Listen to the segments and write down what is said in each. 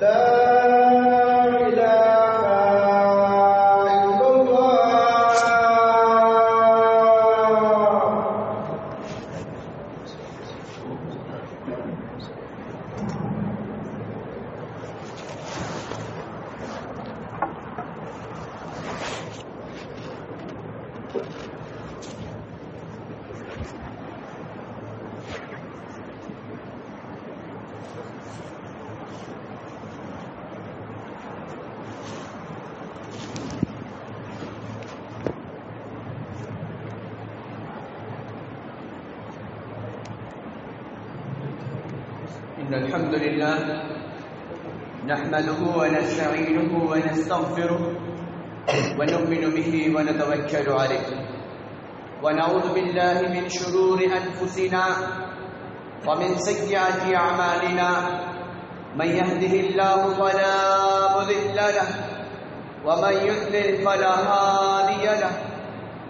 لا إله إلا الله. إن الحمد لله نحمده ونستعينه ونستغفره ونؤمن به ونتوكل عليه ونعوذ بالله من شرور أنفسنا ومن سيئات أعمالنا من يهده الله فلا مضل له ومن يضلل فلا هادي له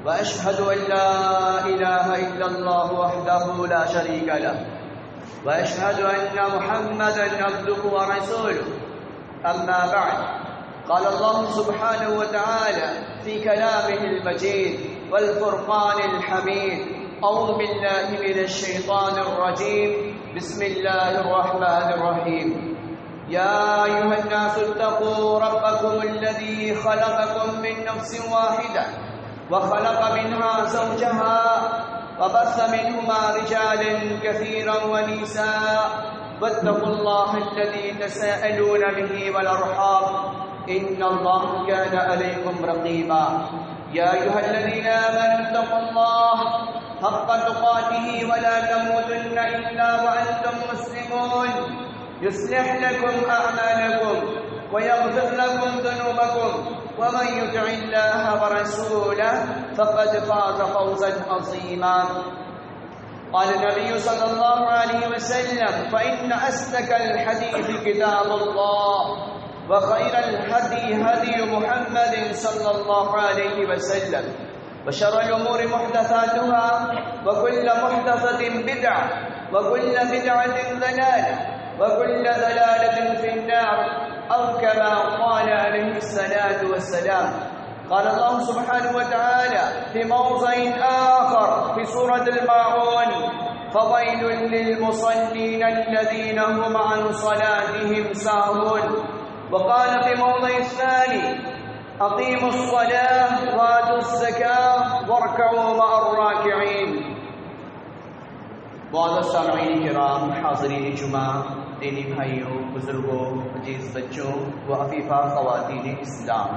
وأشهد أن لا إله إلا الله وحده لا شريك له وأشهد أن محمدًا عبده ورسوله. أما بعد، قال الله سبحانه وتعالى في كلامه المجيد والفرقان الحميد: أعوذ بالله من الشيطان الرجيم، بسم الله الرحمن الرحيم. يا أيها الناس اتقوا ربكم الذي خلقكم من نفس واحدة وخلق منها زوجها وبث منهما رجالا كثيرا ونساء واتقوا الله الذي تساءلون به والأرحام إن الله كان عليكم رقيبا. يا أيها الذين آمنوا اتقوا الله حق تقاته ولا تموتن إلا وأنتم مسلمون. يصلح لكم أعمالكم ويغفر لكم ذنوبكم ومن يطع الله ورسوله فقد فاز فوزا عظيما. قال النبي صلى الله عليه وسلم: فإن أصدق الحديث كتاب الله وخير الهدي هدي محمد صلى الله عليه وسلم وشر الأمور محدثاتها وكل محدثة بدعة وكل بدعة ضلالة وكل ضلالة في النار أو كما قال عليه الصلاة والسلام. قال الله سبحانه وتعالى في موضع آخر في سورة الماعون: فويل للمصلين الذين هم عن صلاتهم ساهون. وقال في موضع الثاني: أقيموا الصلاة وآتوا الزكاة واركعوا مع الراكعين. معزز سامعین کرام، حاضرین جمعہ، دینی بھائیوں، بزرگوں، عزیز بچوں و عفیفہ خواتین اسلام،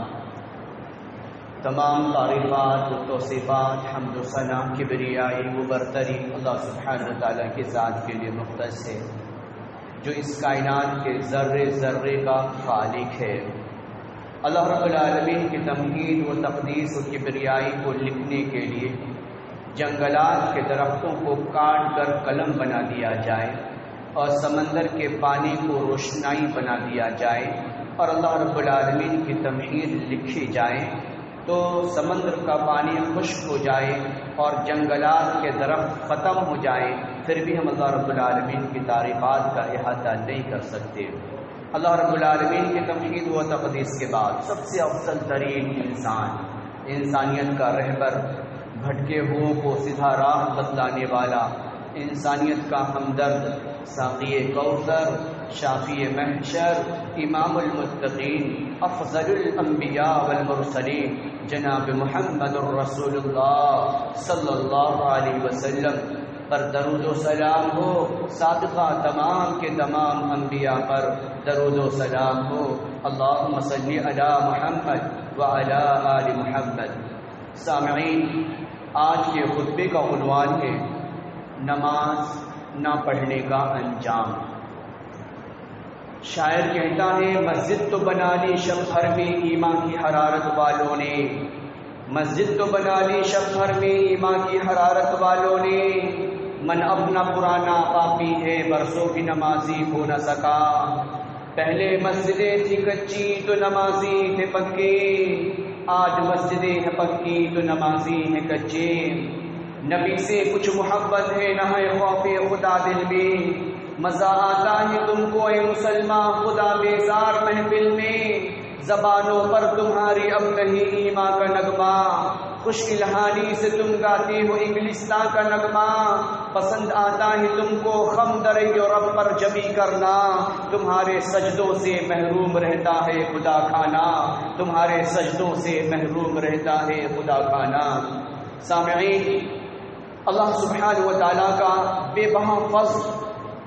تمام تعریفات و توصیفات، حمد و ثنا، کبریائی و برتری اللہ سبحانہ وتعالیٰ کی ذات کے لیے مختص ہے، جو اس کائنات کے ذرے ذرے کا خالق ہے۔ اللہ رب العالمین کی تمجید و تقدیس و کبریائی کو لکھنے کے لیے جنگلات کے درختوں کو کاٹ کر قلم بنا دیا جائے اور سمندر کے پانی کو روشنائی بنا دیا جائے اور اللہ رب العالمین کی تمہید لکھی جائے تو سمندر کا پانی خشک ہو جائے اور جنگلات کے درخت ختم ہو جائے، پھر بھی ہم اللہ رب العالمین کی تعریفات کا احاطہ نہیں کر سکتے۔ اللہ رب العالمین کی تمہید و تقدیس کے بعد سب سے افضل ترین انسان، انسانیت کا رہبر، بھٹکے ہوئوں کو سیدھا راہ بتلانے والا، انسانیت کا ہمدرد، ساقی کوثر، شافی محشر، امام المتقین، افضل الانبیاء والمرسلین، جناب محمد الرسول اللہ صلی اللہ علیہ وسلم پر درود و سلام ہو، سابقہ تمام کے تمام انبیاء پر درود و سلام ہو۔ اللہم صلی علی محمد وعلی آل محمد۔ سامعین، آج کے خطبے کا عنوان ہے نماز نہ پڑھنے کا انجام۔ شاعر کہتا ہے: مسجد تو بنا لی شب بھر میں ایمان کی حرارت والوں نے، مسجد تو بنا لی شب بھر میں ایمان کی حرارت والوں نے، من اپنا پرانا پاپی ہے برسوں بھی نمازی ہو نہ سکا، پہلے مسجدیں تھی کچی تو نمازی تھے پکے، آج مسجدیں ہیں پکی تو نمازی ہیں کچے، نبی سے کچھ محبت ہے نہ ہے خوف خدا دل میں، مزہ آتا ہے تم کو اے مسلمان خدا بیزار محفل میں، زبانوں پر تمہاری اب نہیں ایمان کا نغمہ، خوش الہانی سے تم گاتے ہو انگلستان کا نغمہ، پسند آتا ہے تم کو خم در یورپ پر جمی کرنا، تمہارے سجدوں سے محروم رہتا ہے خدا کھانا، تمہارے سجدوں سے محروم رہتا ہے خدا کھانا۔ سامعین، اللہ سبحانہ و تعالیٰ کا بے بہا فضل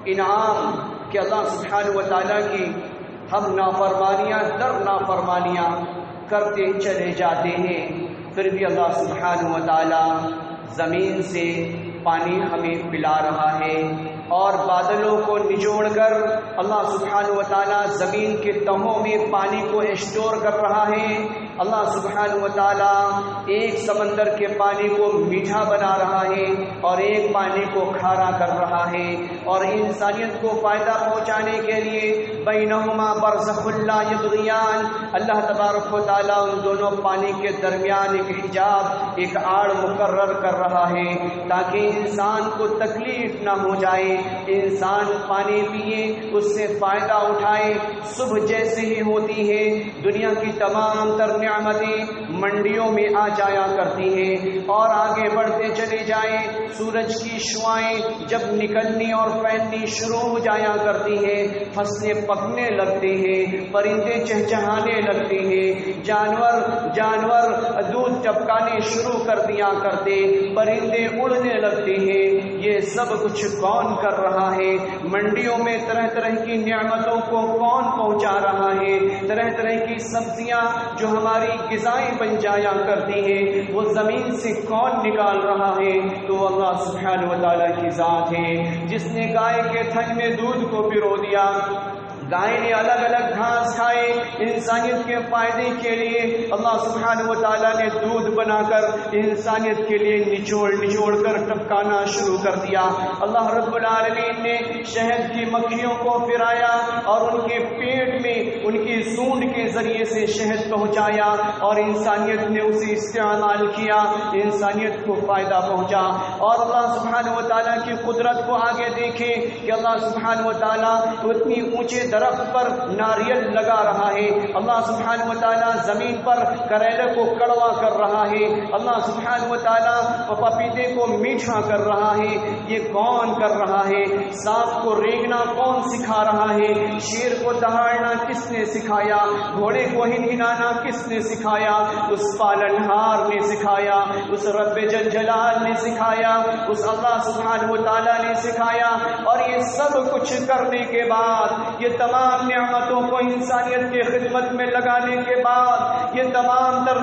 انعام کہ اللہ سبحانہ و تعالیٰ کی ہم نافرمانیاں در نافرمانیاں کرتے چلے جاتے ہیں، پھر بھی اللہ سبحانہ و تعالیٰ زمین سے پانی ہمیں پلا رہا ہے، اور بادلوں کو نچوڑ کر اللہ سبحانہ و تعالیٰ زمین کے تہوں میں پانی کو اسٹور کر رہا ہے۔ اللہ سبحانہ و تعالیٰ ایک سمندر کے پانی کو میٹھا بنا رہا ہے اور ایک پانی کو کھارا کر رہا ہے، اور انسانیت کو فائدہ پہنچانے کے لیے بینہما برزخ لا یبغیان، اللہ تبارک و تعالیٰ ان دونوں پانی کے درمیان ایک حجاب، ایک آڑ مقرر کر رہا ہے تاکہ انسان کو تکلیف نہ ہو جائے، انسان پانی پیے، اس سے فائدہ اٹھائے۔ صبح جیسے ہی ہوتی ہے دنیا کی تمام تر نعمتیں منڈیوں میں آ جایا کرتی ہیں اور آگے بڑھتے چلے جائیں، سورج کی شعائیں جب نکلنی اور پھیلنی شروع ہو جایا کرتی ہیں، فصلیں پکنے لگتے ہیں، پرندے چہچہانے لگتے ہیں، جانور دودھ ٹپکانے شروع کر دیا کرتے، پرندے اڑنے لگتے ہیں۔ یہ سب کچھ کون کر رہا ہے؟ منڈیوں میں طرح طرح کی نعمتوں کو کون پہنچا رہا ہے؟ طرح طرح کی سبزیاں جو ہماری غذائیں بن جایا کرتی ہیں وہ زمین سے کون نکال رہا ہے؟ تو اللہ سبحانہ و تعالیٰ کی ذات ہے جس نے گائے کے تھن میں دودھ کو پرو دیا، گائے نے الگ الگ گھاس کھائے انسانیت کے فائدے کے لیے، اللہ سبحانہ و تعالیٰ نے دودھ بنا کر انسانیت کے لیے نچوڑ کر ٹپکانا شروع کر دیا۔ اللہ رب العالمین نے شہد کی مکھیوں کو پھرایا اور ان کے پیٹ میں ان کی سونڈ کے ذریعے سے شہد پہنچایا، اور انسانیت نے اسے استعمال کیا، انسانیت کو فائدہ پہنچا۔ اور اللہ سبحانہ و تعالیٰ کی قدرت کو آگے دیکھیں کہ اللہ سبحانہ و تعالیٰ اتنی اونچے درخت پر ناریل لگا رہا ہے، اللہ سبحانہ و تعالیٰ زمین پر کریلے کو کڑوا کر رہا ہے، اللہ سبحانہ و تعالیٰ پپیتے کو میٹھا کر رہا ہے۔ یہ کون کر رہا ہے؟ سانپ کو رینگنا کون سکھا رہا ہے؟ شیر کو دہاڑنا کس نے سکھایا؟ گھوڑے کو ہنہنانا کس نے سکھایا؟ اس پالنہار نے سکھایا، اس رب جل جلال نے سکھایا، اس اللہ سبحانہ و تعالیٰ نے سکھایا۔ اور یہ سب کچھ کرنے کے بعد، یہ تمام نعمتوں کو انسانیت کی خدمت میں لگانے کے بعد، یہ تمام تر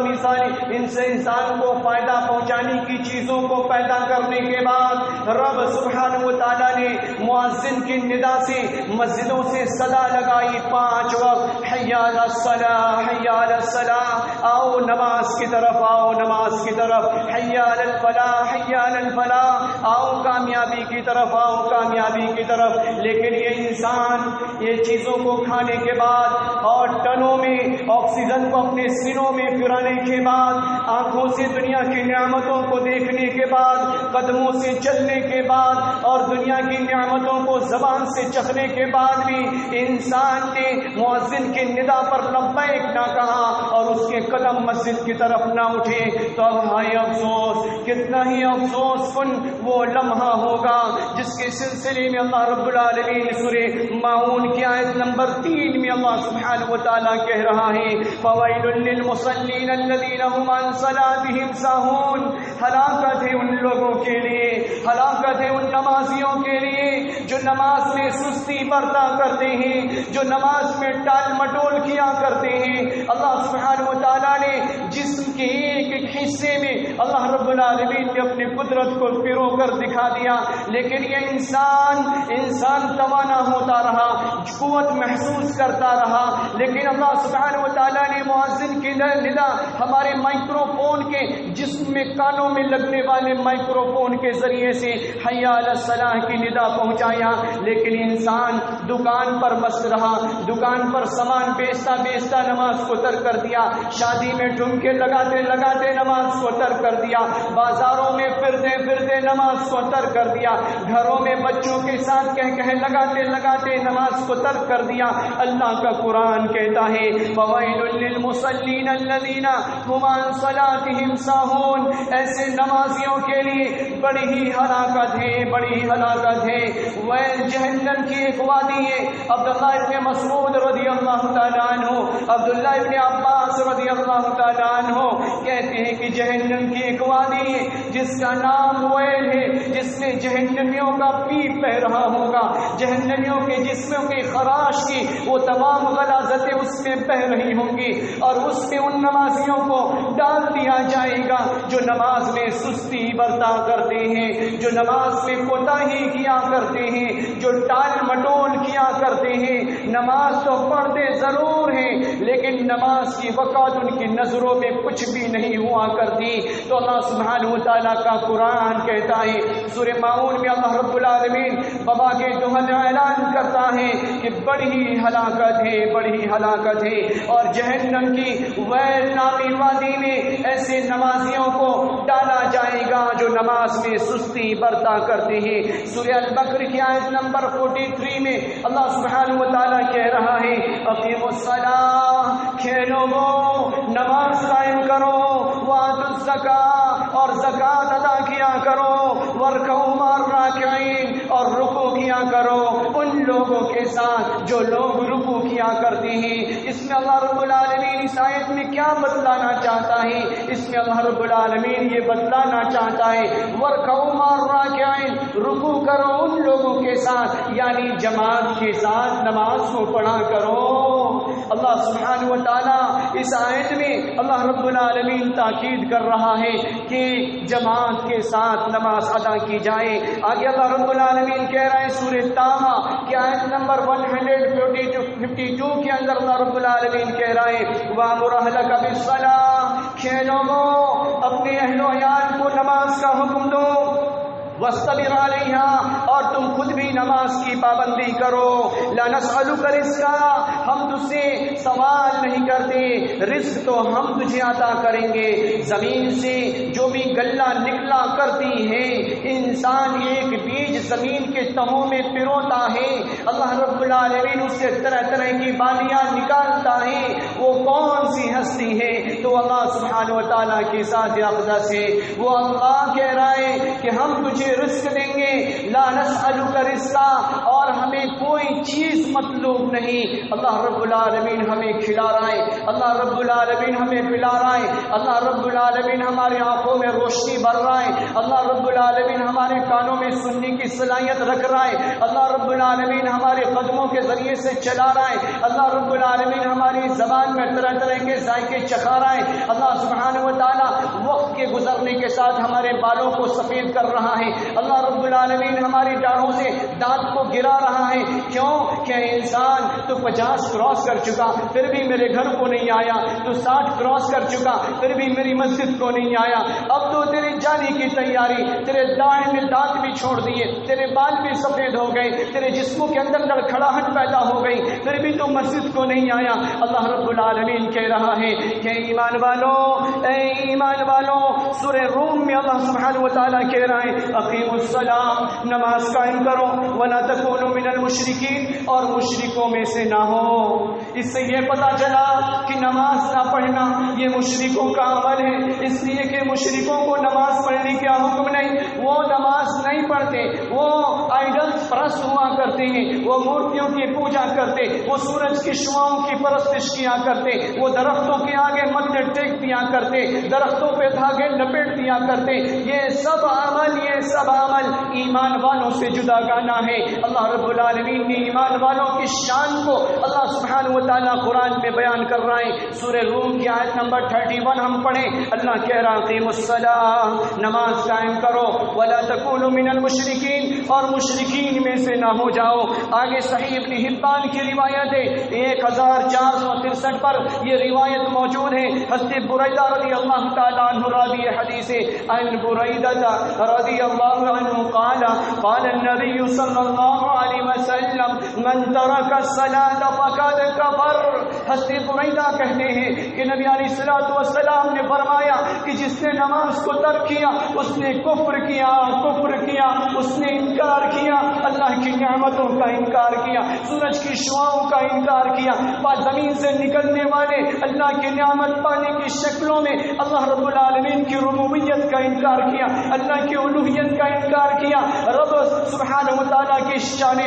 انسان کو فائدہ پہنچانے کی چیزوں کو پیدا کرنے کے بعد، رب سبحانہ و تعالیٰ نے مؤذن کی ندا سے مسجدوں سے صدا لگائی 5 وقت، حی علی الصلاۃ، حی علی الصلاۃ، آؤ نماز کی طرف، آؤ نماز کی طرف، حی علی الفلاح، حی علی الفلاح، آؤ کامیابی کی طرف، آؤ کامیابی کی طرف۔ لیکن یہ انسان یہ چیزوں کو کھانے کے بعد اور ٹنوں میں آکسیجن کو اپنے سینوں میں پھرانے کے بعد، آنکھوں سے دنیا کی نعمتوں کو دیکھنے کے بعد، قدموں سے چلنے کے بعد اور دنیا کی نعمتوں کو زبان سے چکھنے کے بعد بھی انسان نے مؤذن کی ندا پر لبیک نہ کہا اور اس کے قدم مسجد کی طرف نہ اٹھے، تو اب ہائے افسوس، کتنا ہی افسوس کن وہ لمحہ ہوگا جس کے سلسلے میں اللہ رب العالمین سورہ ماعون کی آیت نمبر 3 میں اللہ سبحانہ و تعالیٰ کہہ رہا ہے فَوَيْلٌ لِّلْمُصَلِّينَ الَّذِينَ هُمْ عَنْ صَلَاتِهِمْ سَاهُونَ، ہلاکت ہے ان لوگوں کے لیے، ہلاکت ہے ان نمازیوں کے لیے جو نماز میں سستی برتا کرتے ہیں، جو نماز میں ٹال مٹول کیا کرتے ہیں۔ اللہ سبحانہ و تعالیٰ نے جسم کے ایک ایک حصے میں اللہ رب العالمین نے اپنی قدرت کو پرو کر دکھا دیا، لیکن یہ انسان توانا ہوتا رہا، قوت محسوس کرتا رہا، لیکن اللہ سبحانہ و تعالیٰ نے مؤذن کی ندا ہمارے مائکرو فون کے جسم میں کانوں میں لگنے والے مائکرو فون کے ذریعے سے حی علی الصلاح کی ندا پہنچایا، لیکن انسان دکان پر مست رہا، دکان پر سامان بیچتا نماز کو ترک کر دیا، شادی میں ٹھمکے لگاتے نماز کو ترک کر دیا، بازاروں میں پھرتے پھرتے نماز کو ترک کر دیا، گھروں میں بچوں کے ساتھ کہہ لگاتے لگاتے نماز کو ترک کر دیا۔ اللہ کا قرآن کہتا ہے فَوَيْلٌ لِّلْمُصَلِّينَ الَّذِينَ هُمْ عَن صَلَاتِهِمْ سَاهُونَ، ایسے نمازیوں کے لیے بڑی ہی ہلاکت ہے، بڑی ہی ہلاکت ہے۔ ویل جہنم کی ایک وادی ہے۔ عبداللہ ابن مسعود رضی اللہ تعالیٰ عنہ، عبداللہ ابن عباس رضی اللہ تعالیٰ عنہ کہتے ہیں کہ جہنم کی ایک وادی ہے جس کا نام ویل ہے، جس میں جہنمیوں کا پیپ بہ رہا ہوگا، جہنمیوں کے جسموں کی خراش کی وہ تمام غلاظتیں اس میں بہ رہی ہوں گی، اور اس میں ان نمازیوں کو ڈال دیا جائے گا جو نماز میں سستی برتا کرتے ہیں، جو نماز میں کوتاہی کیا کرتے ہیں، جو ٹال مٹول کیا کرتے ہیں۔ نماز تو پڑھتے ضرور ہیں لیکن نماز کی وقت ان کی نظروں میں کچھ بھی نہیں ہوا کرتی۔ تو اللہ سبحانہ وتعالیٰ کا قرآن کہتا ہے سورہ ماؤن میں اللہ رب العالمین بابا کے دوہن اعلان کرتا ہے کہ بڑی ہی ہلاکت ہے، بڑی ہی ہلاکت ہے، اور جہنم کی ویل نامی وادی میں ایسے نمازیوں کو ڈالا جائے گا جو نماز میں سستی برتا کرتے ہیں۔ سورہ البقرہ کی آیت نمبر 43 میں اللہ سبحانہ وتعالیٰ کہہ رہا ہے اقیموا الصلاۃ، کھیلو نماز قائم کرو، وآتوا الزکاۃ، اور زکوٰۃ ادا کیا کرو، وارکعوا مع الراکعین، اور رکوع کیا کرو ان لوگوں کے ساتھ جو لوگ رکوع کیا کرتے ہیں۔ اس میں اللہ رب العالمین اس آیت میں کیا بتلانا چاہتا ہے؟ اس میں اللہ رب العالمین یہ بتلانا چاہتا ہے وارکعوا مع الراکعین، رکوع کرو ان لوگوں کے ساتھ، یعنی جماعت کے ساتھ نماز کو پڑھا کرو۔ اللہ سبحانہ وتعالیٰ اس آیت میں اللہ رب العالمین تاکید کر رہا ہے کہ جماعت کے ساتھ نماز ادا کی جائے۔ آگے اللہ رب العالمین کہہ رہا ہے سورہ طٰہٰ کی آیت نمبر 152 کے اندر اللہ رب العالمین کہہ رہا ہے وَأْمُرْ أَهْلَكَ بِالصَّلَاةِ، کھیلو اپنے اہل و عیال کو نماز کا حکم دو، وَاسْتَبِرْ عَلَيْهَا، اور تم خود بھی نماز کی پابندی کرو۔ لَا نَسْأَلُكَ رِزْقًا، ہم تجھ سے سوال نہیں کرتے، رزق تو ہم تجھے عطا کریں گے۔ زمین سے جو بھی گلہ نکلا کرتی ہے، انسان ایک بیج زمین کے تہوں میں پروتا ہے، اللہ رب العالمین اس سے طرح طرح کی بالیاں نکالتا ہے، وہ کون سی ہستی ہے؟ تو اللہ سبحانہ وتعالیٰ کی ذات اقدس ہے، وہ اللہ کہہ رہا ہے کہ ہم تجھے رزق دیں گے، لا نسألک رزقا، اور ہمیں کوئی چیز مطلوب نہیں۔ اللہ رب العالمین ہمیں کھلا رہا ہے، اللہ رب العالمین ہمیں پلا رہا ہے، اللہ رب العالمین ہماری آنکھوں میں روشنی بھر رہا ہے، اللہ رب العالمین ہمارے کانوں میں سننے کی صلاحیت رکھ رہا ہے، اللہ رب العالمین ہمارے قدموں کے ذریعے سے چلا رہا ہے، اللہ رب العالمین ہماری زبان میں طرح طرح کے ذائقے چکھا رہا ہے، اللہ سبحانہ وتعالیٰ وقت کے گزرنے کے ساتھ ہمارے بالوں کو سفید کر رہا ہے، اللہ رب العالمین ہماری ڈاڑھوں سے دانت کو گرا رہا ہے۔ کیوں کہ انسان تو 50 کراس کر چکا پھر بھی میرے گھر کو نہیں آیا، تو 60 کراس کر چکا پھر بھی میری مسجد کو نہیں آیا، اب تو تیرے جانے کی تیاری، تیرے داڑھی میں دانت بھی چھوڑ دیے، تیرے بال بھی سفید ہو گئے، تیرے جسموں کے اندر لڑکھڑاہٹ پیدا ہو گئی، پھر بھی تو مسجد کو نہیں آیا۔ اللہ رب العالمین کہہ رہا ہے کہ ایمان والوں، اے ایمان والوں، سورہ روم میں اللہ سبحانہ وتعالیٰ کہہ رہا ہے اقیموا الصلاۃ، نماز قائم کرو، ولا تکونوا من المشرکین، اور مشرکوں میں سے نہ ہو۔ اس سے یہ پتہ چلا کہ نماز نہ پڑھنا یہ مشرکوں کا عمل ہے، اس لیے کہ مشرکوں کو نماز پڑھنے کا حکم نہیں، وہ نماز نہیں پڑھتے، وہ آئیڈلز پرست ہوا کرتے ہیں، وہ مورتیوں کی پوجا کرتے، وہ سورج کی شعاؤں کی پرستش کیا کرتے، وہ درختوں کے آگے متھے ٹیک دیا کرتے، درختوں پہ دھاگے لپیٹ دیا کرتے۔ یہ سب عمل ایمان والوں سے جدا گانا ہے۔ اللہ رب العالمین نے ایمان والوں کی شان کو اللہ سبحانہ وتعالیٰ قرآن میں بیان کر رہا ہے۔ سورہ روم کی آیت نمبر 31 ہم پڑھیں، اللہ کہہ رہا اقیموا الصلاۃ، نماز قائم کرو، ولا تکونوا من المشرکین، اور مشرکین میں سے نہ ہو جاؤ۔ آگے صحیح ابن حبان کی روایت ہے 1463 پر یہ روایت موجود ہے۔ حضرت بریدہ رضی اللہ تعالیٰ عنہ راوی حدیث ہے، عن بریدہ رضی اللہ عنہ قال قال النبی صلی اللہ علیہ وسلم من ترک الصلاۃ فقد کفر۔ حضرت بریدہ کہتے ہیں کہ نبی علیہ السلام نے فرمایا کہ جس نے نماز کو ترک کیا اس نے کفر کیا، اس نے انکار کیا، اللہ کی نعمتوں کا انکار کیا، سورج کی شعاؤں کا انکار کیا، زمین سے نکلنے والے اللہ کی نعمت پانے کی شکلوں میں اللہ رب العالمین کی ربوبیت کا انکار کیا، اللہ کی الوہیت کا انکار کیا، رب سبحانہ و تعالیٰ کی شان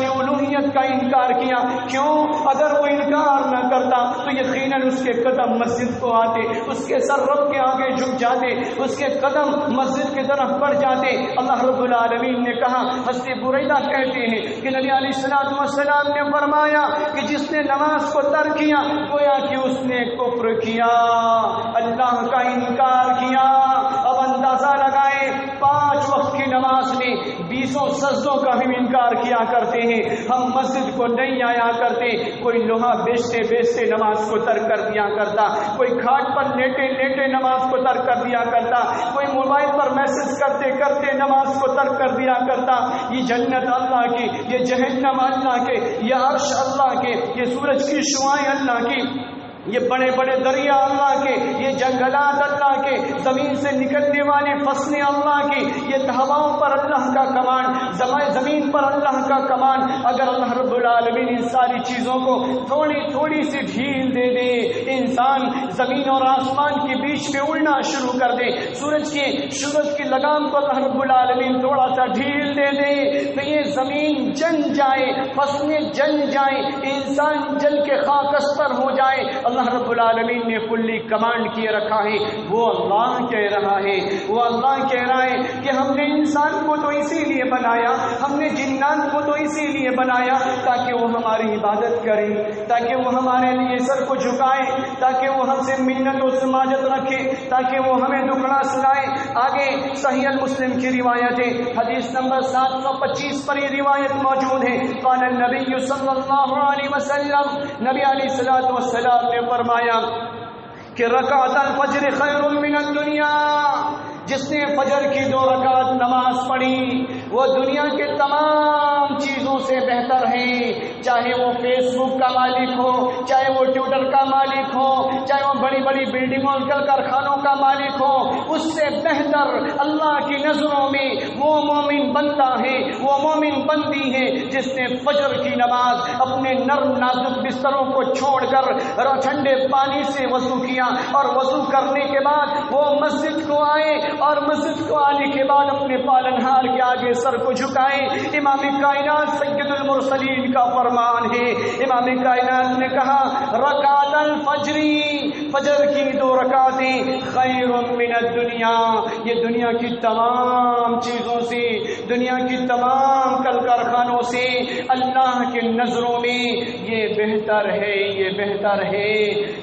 الوہیت کا انکار کیا۔ کیوں؟ اگر وہ انکار نہ کرتا تو یقیناً اس کے قدم مسجد کو آتے، اس کے سر رب کے آگے جھک جاتے، اس کے قدم مسجد کی طرف بڑھ جاتے۔ اللہ رب العالمین نے کہا، حضرت بریدہ کہتے ہیں کہ نبی علیہ السلام نے فرمایا کہ جس نے نماز کو ترک کیا گویا کہ اس نے کفر کیا، اللہ کا انکار کیا۔ اب اندازہ لگائے 5 وقت کی نماز میں 20 سجدوں کا ہم انکار کیا کرتے ہیں، ہم مسجد کو نہیں آیا کرتے، کوئی لوہا بیچتے نماز کو ترک کر دیا کرتا، کوئی کھاٹ پر لیٹے نماز کو ترک کر دیا کرتا، کوئی موبائل پر میسج کرتے نماز کو ترک کر دیا کرتا۔ یہ جنت اللہ کی، یہ جہنم اللہ کے، یہ عرش اللہ کے، یہ سورج کی شعائیں اللہ کی، یہ بڑے بڑے دریا اللہ کے، یہ جنگلات اللہ کے، زمین سے نکلنے والی فصلیں اللہ کی، یہ ہواؤں پر اللہ کا کمان، زمین پر اللہ کا کمان۔ اگر اللہ رب العالمین ان ساری چیزوں کو تھوڑی سی ڈھیل دے دے، انسان زمین اور آسمان کے بیچ میں اڑنا شروع کر دے، سورج کی لگام کو اللہ رب العالمین تھوڑا سا ڈھیل دے دے تو یہ زمین جل جائے، فصلیں جل جائیں، انسان جل کے خاکستر ہو جائے۔ اللہ رب العالمین نے کلی کمانڈ کیے رکھا ہے، وہ اللہ کہہ رہا ہے کہ ہم نے انسان کو تو اسی لیے بنایا، ہم نے جنات کو تو اسی لیے بنایا تاکہ وہ ہماری عبادت کریں، تاکہ وہ ہمارے لیے سر کو جھکائیں، تاکہ وہ ہم سے منت و سماجت رکھے، تاکہ وہ ہمیں دکھڑا سنائے۔ آگے صحیح المسلم کی روایت ہے، حدیث نمبر 725 پر یہ روایت موجود ہے، قال النبی صلی اللہ علیہ وسلم، نبی علیہ السلام نے فرمایا کہ رکعت الفجر خیر من الدنیا، جس نے فجر کی 2 رکعت نماز پڑھی وہ دنیا کے تمام چیزوں سے بہتر ہے، چاہے وہ فیس بک کا مالک ہو، چاہے وہ ٹویٹر کا مالک ہو، چاہے وہ بڑی بڑی بلڈنگوں کل کارخانوں کا مالک ہو، اس سے بہتر اللہ کی نظروں میں وہ مومن بندہ ہے، وہ مومن بندی ہے جس نے فجر کی نماز اپنے نرم نازک بستروں کو چھوڑ کر ٹھنڈے پانی سے وضو کیا، اور وضو کرنے کے بعد وہ مسجد کو آئے، اور مسجد کو آنے کے بعد اپنے پالنہار کے آگے سر کو جھکائے۔ امام کائنات سید المرسلین کا فرمان ہے، امام کائنات نے کہا رکعت الفجر، فجر کی 2 رکعتیں خیر من الدنیا، یہ دنیا کی تمام چیزوں سے، دنیا کی تمام کل کارخانوں سے اللہ کے نظروں میں یہ بہتر ہے۔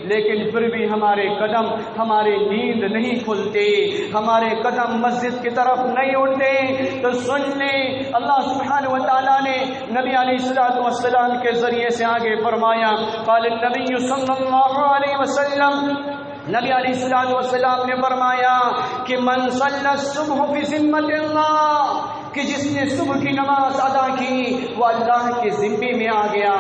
لیکن پھر بھی ہمارے قدم، ہمارے نیند نہیں کھلتے، ہمارے قدم مسجد کی طرف نہیں اٹھتے۔ تو سن لیں، اللہ سبحانہ و تعالیٰ نے نبی علیہ السلام کے ذریعے سے آگے فرمایا، قال النبی صلی اللہ علیہ وسلم، نبی علیہ السلام نے فرمایا کہ من صلی الصبح فی ذمۃ اللہ، کہ جس نے صبح کی نماز ادا کی وہ اللہ کے ذمے میں آ گیا۔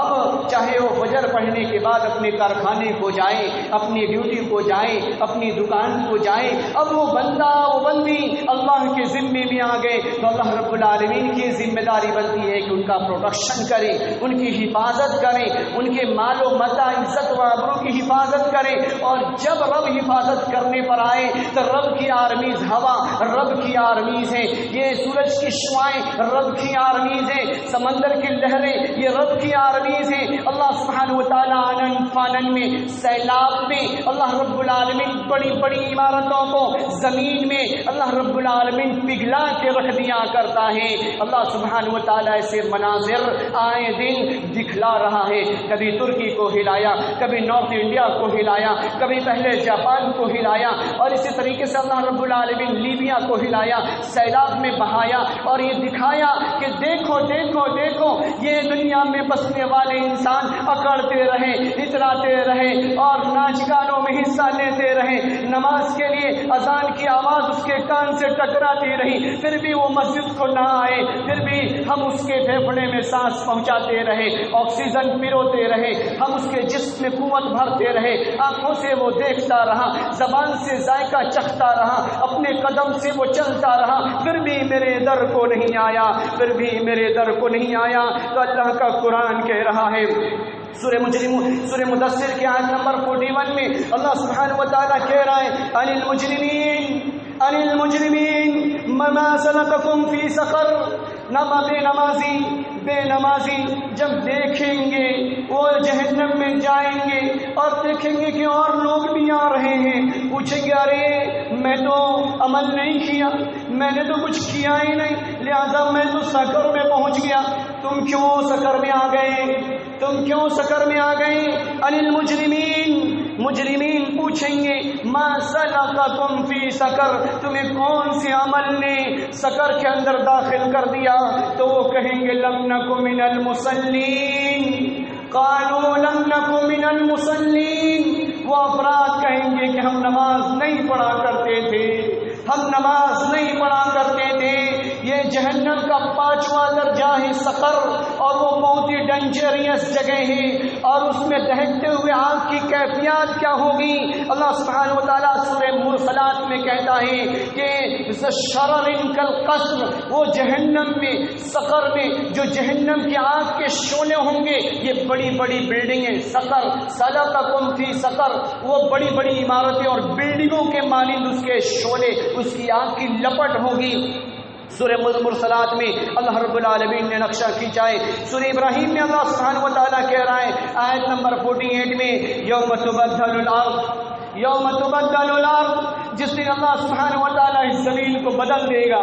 اب چاہے وہ فجر پڑھنے کے بعد اپنے کارخانے کو جائے، اپنی ڈیوٹی کو جائے، اپنی دکان کو جائے، اب وہ بندہ وہ بندی اللہ کے ذمے میں آ گئے تو اللہ رب العالمین کی ذمہ داری بنتی ہے کہ ان کا پروٹیکشن کرے، ان کی حفاظت کرے، ان کے مال و متاع عزت و آبرو کی حفاظت کرے۔ اور جب رب حفاظت کرنے پر آئے تو رب کی آرمیز ہوا، رب کی آرمیز ہے، یہ سورج کی شعائیں رب کی آرمیز ہیں، سمندر کی لہریں یہ رب کی آرمیز ہیں۔ اللہ سبحانہ وتعالی آنن فانن میں، سیلاب میں اللہ رب العالمین بڑی بڑی عمارتوں کو زمین میں اللہ رب العالمین پگھلا کے رکھ دیا کرتا ہے۔ اللہ سبحانہ وتعالی ایسے مناظر آئے دن دکھلا رہا ہے، کبھی ترکی کو ہلایا، کبھی نارتھ انڈیا کو ہلایا، کبھی پہلے جاپان کو ہلایا، اور اسی طریقے سے اللہ رب العالمین لیبیا کو ہلایا، سیلاب میں بہایا، اور یہ دکھایا کہ دیکھو دیکھو دیکھو یہ دنیا میں بسنے والے انسان اکڑتے رہے، اتراتے رہے اور ناچ گانوں میں حصہ لیتے رہے، نماز کے لیے اذان کی آواز اس کے کان سے ٹکراتی رہی، پھر بھی وہ مسجد کو نہ آئے، پھر بھی ہم اس کے پھیپھڑے میں سانس پہنچاتے رہے، آکسیجن پیروتے رہے، ہم اس کے جسم میں قوت بھرتے رہے، آنکھوں سے وہ دیکھتا رہا، زبان سے ذائقہ چکھتا رہا، اپنے قدم سے وہ چلتا رہا، پھر بھی میرے در کو نہیں آیا، پھر بھی میرے در کو نہیں آیا۔ تو اللہ کا قرآن کہہ رہا ہے سورہ مدثر کی آیت نمبر 41 میں اللہ سبحانہ وتعالی کہہ رہا ہے عن المجرمین ما سلککم فی سقر، بے نمازی جب دیکھیں گے وہ جہنم میں جائیں گے اور دیکھیں گے کہ اور لوگ بھی آ رہے ہیں، پوچھیں گے ارے میں تو عمل نہیں کیا، میں نے تو کچھ کیا ہی نہیں، لہذا میں تو سقر میں پہنچ گیا۔ تم کیوں سقر میں آ گئے؟ تم کیوں سقر میں آ گئے؟ عن المجرمین، مجرمین پوچھیں گے ما سلککم فی سقر، تمہیں کون سے عمل نے سقر کے اندر داخل کر دیا؟ تو وہ کہیں گے لم نک من المصلین، قالوا لم نک من المصلین، وہ افراد کہیں گے کہ ہم نماز نہیں پڑھا کرتے تھے، ہم نماز نہیں پڑھا کرتے تھے۔ یہ جہنم کا 5واں درجہ ہے سقر، اور وہ بہت ہی ڈینجریس جگہ ہے، اور اس میں دہکتے ہوئے آگ کی کیفیات کیا ہوگی؟ اللہ سبحانہ وتعالیٰ سورہ مرسلات میں کہتا ہے کہ شرر کالقصر، وہ جہنم میں سقر میں جو جہنم کی آگ کے شعلے ہوں گے یہ بڑی بڑی بلڈنگیں، سقر سلککم فی سقر، وہ بڑی بڑی عمارتیں اور بلڈنگوں کے مانند اس کے شعلے، اس کی آگ کی لپٹ ہوگی۔ سورہ مرسلات میں اللہ رب العالمین نے نقشہ کھینچا ہے۔ سورہ ابراہیم میں اللہ سبحانہ وتعالیٰ کہہ رہا ہے آیت نمبر 48 میں یوم تبدل الارض، جس دن اللہ سبحانہ وتعالیٰ اس زمین کو بدل دے گا،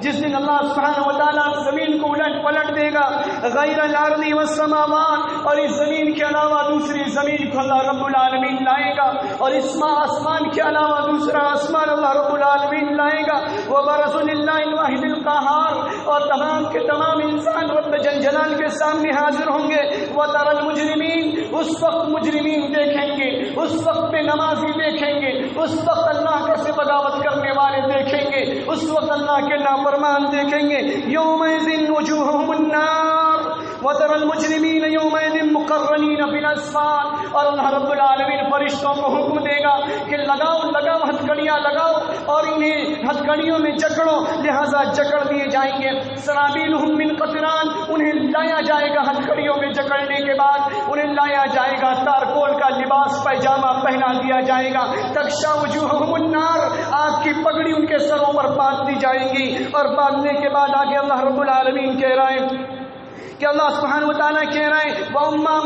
جس دن اللہ سبحانہ وتعالیٰ زمین کو الٹ پلٹ دے گا، غیر الارض والسماوات، اور اس زمین کے علاوہ دوسری زمین کو اللہ رب العالمین لائے گا، اور اس آسمان کے علاوہ دوسرا آسمان اللہ رب العالمین لائے گا، وبرزوا للہ الواحد القہار، اور تمام کے تمام انسان رب جل جلال کے سامنے حاضر ہوں گے۔ وترى المجرمین، اس وقت مجرمین دیکھیں گے، اس وقت بے نمازی دیکھیں گے، اس وقت اللہ کا سے بغاوت کرنے والے دیکھیں گے، اس وقت اللہ کے نافرمان دیکھیں گے۔ یومئذ وجوہہم النار وترى المجرمین یومئذ مقرنین فی الاصفاد، اور اللہ رب العالمین فرشتوں کو حکم دے گا کہ لگاؤ ہتھکڑیاں لگاؤ اور انہیں ہتھکڑیوں میں جکڑو، لہذا جکڑ دیے جائیں گے۔ سرابیلہم من قطران، انہیں لایا جائے گا ہتھکڑیوں میں جکڑنے کے بعد انہیں لایا جائے گا، تارکول کا لباس پیجامہ پہنا دیا جائے گا۔ تغشا وجوہہم النار، آگ کی پگڑی ان کے سروں پر باندھ دی جائیں گی، اور باندھنے کے بعد آگے اللہ رب العالمین کہہ رہا ہے کہ اللہ سبحانہ وتعالیٰ کہہ رہے ہیں وَأَمَّا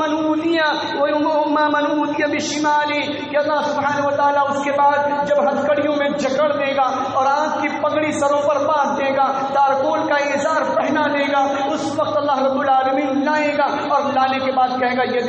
مَنْ أُوتِيَ بِشِمَالِهِ، کہ اللہ سبحانہ وتعالیٰ اس کے بعد جب ہتھکڑیوں میں جکڑ دے گا اور آگ کی پگڑی سروں پر باندھ دے گا، تارکول کا ازار پہنا دے گا، اس وقت اللہ رب العالمین لائے گا، اور لانے کے بعد کہے گا یہ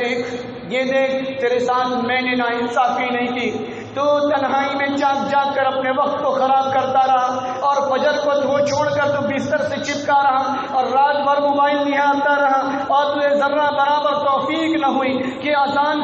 دیکھ تیرے ساتھ میں نے ناانصافی نہیں کی، تو تنہائی میں جاگ کر اپنے وقت کو خراب کرتا رہا، اور فجر کو چھوڑ کر تو بستر سے چپکا رہا، اور رات بھر موبائل نہالتا رہا، اور تجھے ذرہ برابر توفیق نہ ہوئی کہ اذان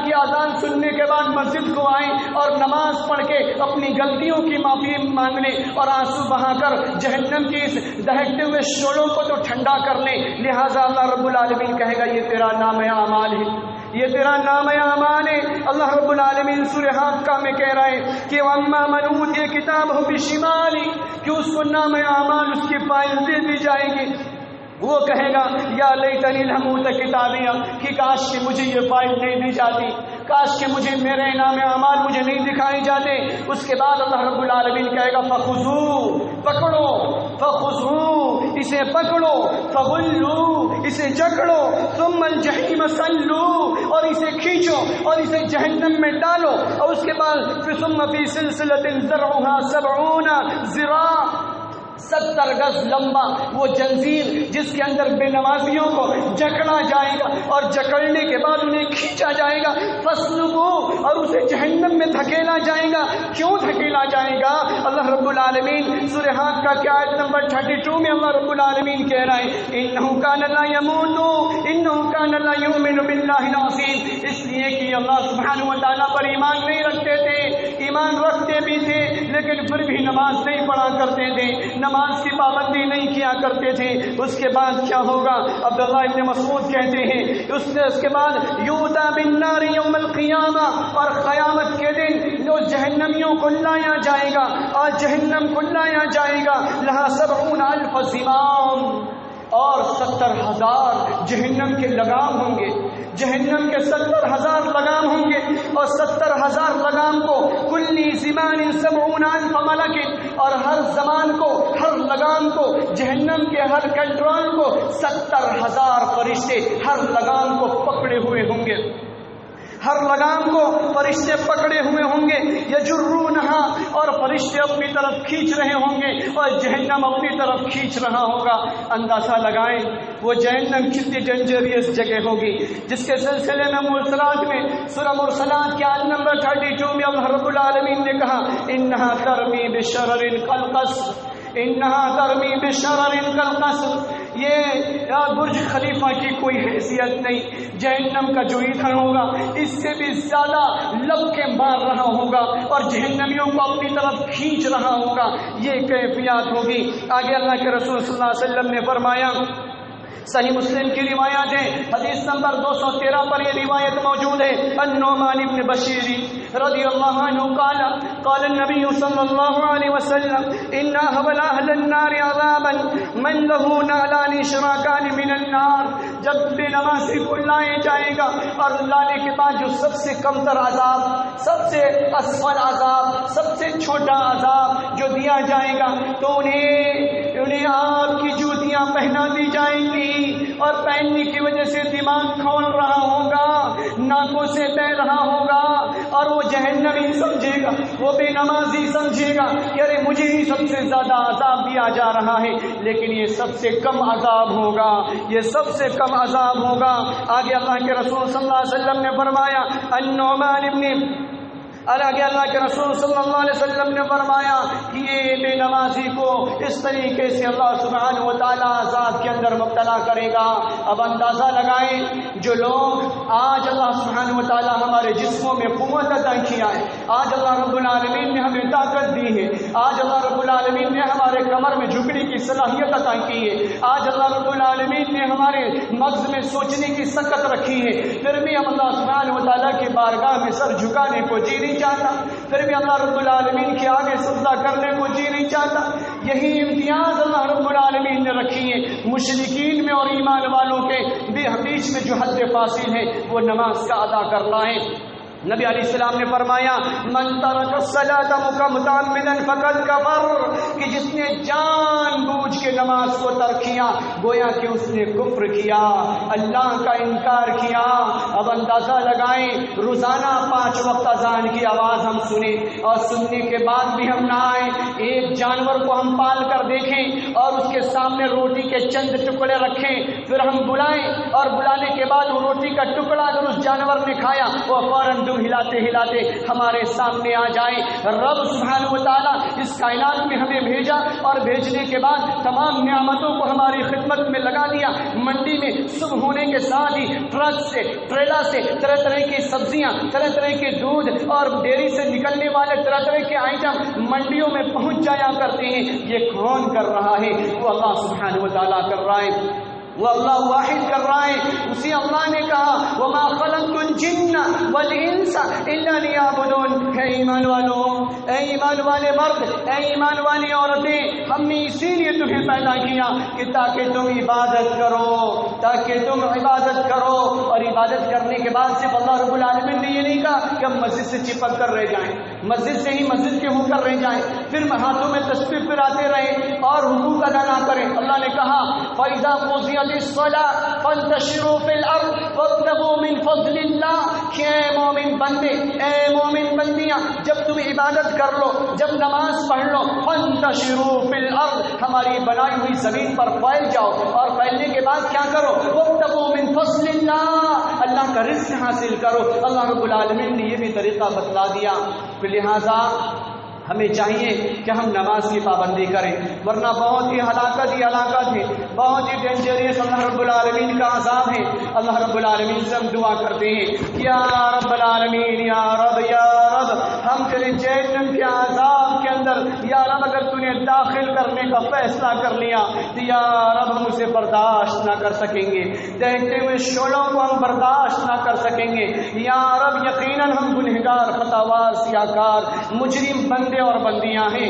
سننے کے بعد مسجد کو آئیں اور نماز پڑھ کے اپنی غلطیوں کی معافی مانگ لیں، اور آنسو بہا کر جہنم کی اس دہکتے ہوئے شعلوں کو تو ٹھنڈا کر لیں۔ لہٰذا اللہ رب العالمین کہے گا یہ تیرا نام اعمال ہے، یہ تیرا نام اعمال ہے۔ اللہ رب العالمین سورہ حاقہ میں کہہ رہا ہے کہ وَأَمَّا مَنْ أُوتِيَ كِتَابَهُ بِشِمَالِهِ، کہ اس کو نام اعمال اس کی فائل دے دی جائے گی، وہ کہے گا یا لیتنی لموت کتابیہ کہ کاش کہ مجھے یہ فائل نہیں دی جاتی، کاش کہ مجھے میرے انعام اعمال مجھے نہیں دکھائے جاتے۔ اس کے بعد اللہ رب العالمین کہے گا فخذوہ، پکڑو، فخذوہ، اسے پکڑو، فغلوہ، اسے جکڑو، ثم الجحیم صلوہ، اور اسے کھینچو اور اسے جہنم میں ڈالو، اور اس کے بعد ثم فی سلسلۃ ذرعها 70 ذراع، 70 گز لمبا وہ جنزیر جس کے اندر بے نمازیوں کو جکڑا جائے گا، اور جکڑنے کے بعد انہیں کھینچا جائے گا، فَاسْلُبُوهُ، اور اسے جہنم میں دھکیلا جائے گا۔ کیوں دھکیلا جائے گا؟ اللہ رب العالمین سورہ حق کا آیت نمبر 32 میں اللہ رب العالمین کہہ رہا ہے إِنَّهُ كَانَ لَا يَمُوتُ إِنَّهُ كَانَ لَا يُؤْمِنُ بِاللَّهِ الْعَظِيمِ، اس لیے کہ اللہ سبحانہ و تعالیٰ پر ایمان نہیں رکھتے تھے، ایمان رکھتے بھی تھے لیکن پھر بھی نماز نہیں پڑھا کرتے تھے، نماز کی پابندی نہیں کیا کرتے تھے۔ اس کے بعد کیا ہوگا؟ عبداللہ ابن مسعود کہتے ہیں اس کے بعد یوتا بالنار یوم القیامہ، اور قیامت کے دن جو جہنمیوں کو لایا جائے گا اور جہنم کو لایا جائے گا، لہا 70,000 زمام، اور 70,000 جہنم کے لگام ہوں گے، جہنم کے 70,000 لگام ہوں گے، اور 70,000 لگام کو کلی زمان 70,000 ملک، اور ہر زمان کو، ہر لگام کو، جہنم کے ہر کنٹرول کو 70,000 فرشتے ہر لگام کو پکڑے ہوئے ہوں گے، ہر لگام کو فرشتے پکڑے ہوئے ہوں گے، یجرونہا، اور فرشتے اپنی طرف کھینچ رہے ہوں گے اور جہنم اپنی طرف کھینچ رہا ہوگا۔ اندازہ لگائیں وہ جہنم کتنی ڈینجریس جگہ ہوگی، جس کے سلسلے میں مرسلات میں سورہ مرسلات کے آیت نمبر 32 میں اللہ رب العالمین نے کہا انہا ترمی بشرر کالقصر، انہا ترمی بشرر کالقصر، یہ برج خلیفہ کی کوئی حیثیت نہیں، جہنم کا جو ایندھن ہوگا اس سے بھی زیادہ لب کے مار رہا ہوگا اور جہنمیوں کو اپنی طرف کھینچ رہا ہوگا، یہ کیفیات ہوگی۔ آگے اللہ کے رسول صلی اللہ علیہ وسلم نے فرمایا، صحیح مسلم کی روایت ہے، حدیث نمبر 213 پر یہ روایت موجود ہے، النعمان بن بشیر رضی اللہ عنہ قال قال النبی صلی اللہ علیہ وسلم ان احول اہل النار عذابا من له نعلان شراکان من النار، جب بے نمازی کو لائے جائے گا اور لانے کے بعد جو سب سے کم تر عذاب، سب سے اسفل عذاب، سب سے چھوٹا عذاب جو دیا جائے گا، تو انہیں آپ کی جوتیاں پہنا دی جائیں گی، اور پہننے کی وجہ سے دماغ کھول رہا ہوگا، ناکوں سے بہ رہا ہوگا، اور وہ جہنمی سمجھے گا، وہ بے نمازی سمجھے گا کہ ارے مجھے ہی سب سے زیادہ عذاب دیا جا رہا ہے، لیکن یہ سب سے کم عذاب ہوگا، یہ سب سے کم عذاب ہوگا۔ آگے اللہ کے رسول صلی اللہ علیہ وسلم نے فرمایا النعمان ابن آگے اللہ کے رسول صلی اللہ علیہ وسلم نے فرمایا کہ یہ بے نمازی کو اس طریقے سے اللہ سبحانہ و تعالیٰ عذاب کے اندر مبتلا کرے گا۔ اب اندازہ لگائیں جو لوگ آج اللہ سبحانہ و تعالیٰ ہمارے جسموں میں قوت عطا کیا ہے، آج اللہ رب العالمین نے ہمیں طاقت دی ہے، آج اللہ رب العالمین نے ہمارے کمر میں جھکنے کی صلاحیت عطا کی ہے، آج اللہ رب العالمین نے ہمارے مغز میں سوچنے کی سکت رکھی ہے، پھر بھی ہم اللہ سبحانہ و تعالیٰ کی بارگاہ میں سر جھکانے کو جی نہیں چاہتا، پھر بھی اللہ رب العالمین کے آگے سجدہ کرنے کو جی نہیں چاہتا۔ یہی امتیاز اللہ رب العالمین نے رکھی ہے مشرکین میں اور ایمان والوں کے بیچ میں جو حد فاصل ہے وہ نماز کا ادا کرنا ہے۔ نبی علیہ السلام نے فرمایا من ترک الصلاۃ متعمدا فقد کفر، کہ جس نے جان بوجھ کے نماز کو ترک کیا گویا کہ اس نے کفر کیا، اللہ کا انکار کیا۔ اب اندازہ لگائیں روزانہ 5 وقت اذان کی آواز ہم سنیں اور سننے کے بعد بھی ہم نہ آئیں، ایک جانور کو ہم پال کر دیکھیں اور اس کے سامنے روٹی کے چند ٹکڑے رکھیں، پھر ہم بلائیں اور بلانے کے بعد وہ روٹی کا ٹکڑا اگر اس جانور نے کھایا وہ فوراً ہلاتے ہلاتے ہمارے سامنے آ جائے۔ رب سبحانہ و تعالیٰ اس کائنات میں ہمیں بھیجا اور بھیجنے کے بعد تمام نعمتوں کو ہماری خدمت میں لگا دیا۔ منڈی میں صبح ہونے کے ساتھ ہی ٹرک سے ٹریلا سے طرح طرح کی سبزیاں، طرح طرح کے دودھ اور ڈیری سے نکلنے والے طرح طرح کے آئٹم منڈیوں میں پہنچ جایا کرتے ہیں۔ یہ کون کر رہا ہے؟ وہ اللہ سبحانہ و تعالیٰ کر رہا ہے۔ وہ اللہ واحد کر رہا ہے. اسی اللہ نے کہا وما خلقت الجن والانس الا لیعبدون. اے ایمان والو، اے ایمان والے مرد، اے ایمان والی عورتیں، ہم نے اسی لیے تمہیں پیدا کیا کہ تاکہ تم عبادت کرو، تاکہ تم عبادت کرو. اور عبادت کرنے کے بعد صرف اللہ رب العالمین نے یہ نہیں کہا کہ ہم مسجد سے چپک کر رہ جائیں، مسجد سے ہی مسجد کے ہو کر رہ جائیں، پھر ہاتھوں میں تسبیح پھراتے رہیں اور حقوق ادا نہ کریں. اللہ نے کہا فَإِذَا قُضِيَتِ الصَّلَاةُ فَانتَشِرُوا فِي الْأَرْضِ وَابْتَغُوا مِن فَضْلِ اللَّهِ. کہ اے مومن بندے، اے مومن بندیاں، جب تم عبادت کر لو، جب نماز پڑھ لو، فَانتَشِرُوا فِي الْأَرْضِ، ہماری بنائی ہوئی زمین پر پھیل جاؤ. اور پھیلنے کے بعد کیا کرو؟ وَابْتَغُوا مِن فَضْلِ اللَّهِ، اللہ کا رزق حاصل کرو. اللہ رب العالمین نے یہ بھی طریقہ بتلا دیا. لہذا ہمیں چاہیے کہ ہم نماز کی پابندی کریں، ورنہ بہت ہی ہلاکت ہے، بہت ہی ڈینجریس اللہ رب العالمین کا عذاب ہے. اللہ رب العالمین سے ہم دعا کرتے ہیں یا رب العالمین، یا رب ہم تیرے جہنم کے عذاب کے اندر یا رب اگر تو نے داخل کرنے کا فیصلہ کر لیا تو یا رب ہم اسے برداشت نہ کر سکیں گے، دیکھتے ہوئے شعلوں کو ہم برداشت نہ کر سکیں گے. یا رب یقیناً ہم گنہگار، خطاوار، سیاہکار، مجرم بندے اور بندیاں ہیں.